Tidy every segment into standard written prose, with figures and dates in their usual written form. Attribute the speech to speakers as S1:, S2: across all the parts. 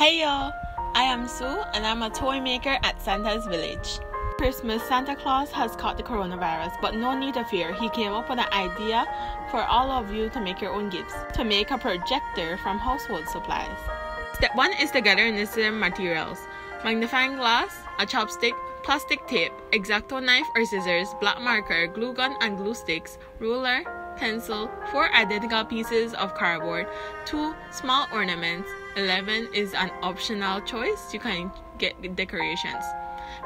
S1: Hey y'all, I am Sue and I'm a toy maker at Santa's Village. Christmas, Santa Claus has caught the coronavirus, but no need to fear. He came up with an idea for all of you to make your own gifts, to make a projector from household supplies. Step 1 is to gather necessary materials: magnifying glass, a chopstick, plastic tape, X-Acto knife or scissors, black marker, glue gun and glue sticks, ruler, pencil, 4 identical pieces of cardboard, 2 small ornaments. 11 is an optional choice. You can get decorations.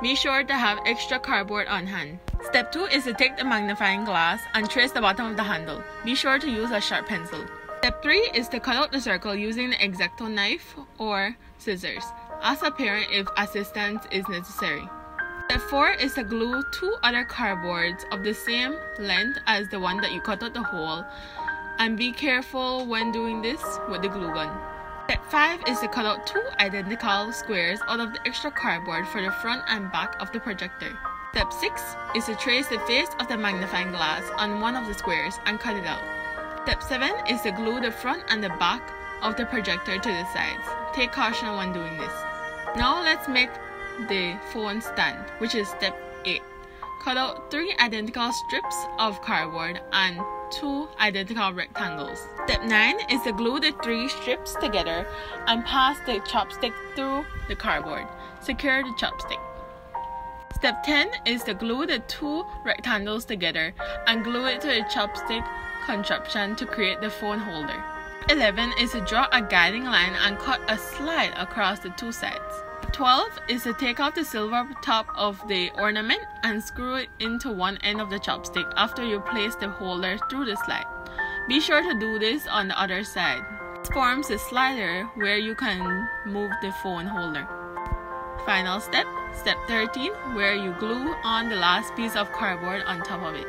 S1: Be sure to have extra cardboard on hand. Step 2 is to take the magnifying glass and trace the bottom of the handle. Be sure to use a sharp pencil. Step 3 is to cut out the circle using the X-Acto knife or scissors. Ask a parent if assistance is necessary. Step 4 is to glue 2 other cardboards of the same length as the one that you cut out the hole, and be careful when doing this with the glue gun. Step 5 is to cut out 2 identical squares out of the extra cardboard for the front and back of the projector. Step 6 is to trace the face of the magnifying glass on one of the squares and cut it out. Step 7 is to glue the front and the back of the projector to the sides. Take caution when doing this. Now let's make the phone stand, which is step 8. Cut out 3 identical strips of cardboard and 2 identical rectangles. Step 9 is to glue the 3 strips together and pass the chopstick through the cardboard. Secure the chopstick. Step 10 is to glue the 2 rectangles together and glue it to the chopstick contraption to create the phone holder. 11 is to draw a guiding line and cut a slide across the 2 sides. 12 is to take off the silver top of the ornament and screw it into one end of the chopstick after you place the holder through the slide. Be sure to do this on the other side. This forms a slider where you can move the phone holder. Final step, step 13, where you glue on the last piece of cardboard on top of it.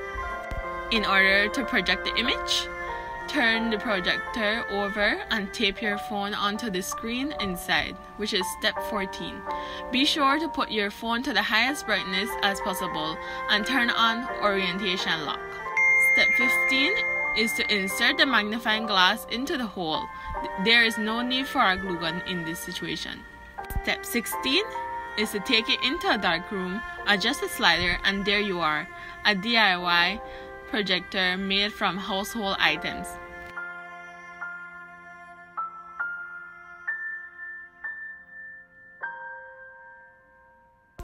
S1: In order to project the image, turn the projector over and tape your phone onto the screen inside, which is step 14. Be sure to put your phone to the highest brightness as possible and turn on orientation lock. Step 15 is to insert the magnifying glass into the hole. There is no need for a glue gun in this situation. Step 16 is to take it into a dark room, adjust the slider, and there you are, a DIY projector made from household items.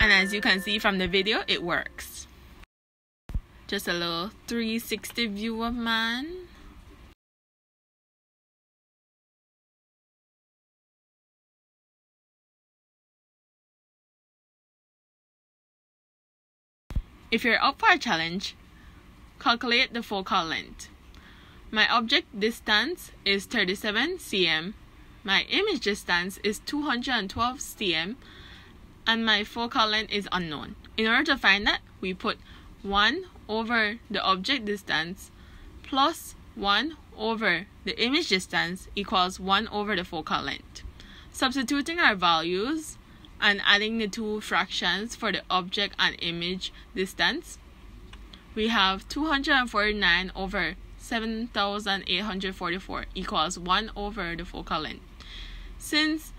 S1: And as you can see from the video, it works. Just a little 360 view of man. If you're up for a challenge, calculate the focal length. My object distance is 37 cm, my image distance is 212 cm, and my focal length is unknown. In order to find that, we put 1 over the object distance plus 1 over the image distance equals 1 over the focal length. Substituting our values and adding the 2 fractions for the object and image distance, we have 249 over 7,844 equals 1 over the focal length. Since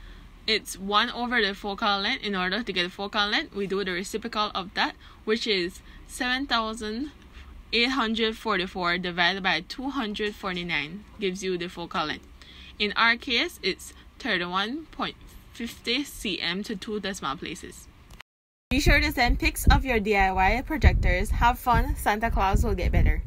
S1: it's 1 over the focal length, in order to get the focal length, we do the reciprocal of that, which is 7,844 divided by 249 gives you the focal length. In our case, it's 31.50 cm to 2 decimal places. Be sure to send pics of your DIY projectors. Have fun. Santa Claus will get better.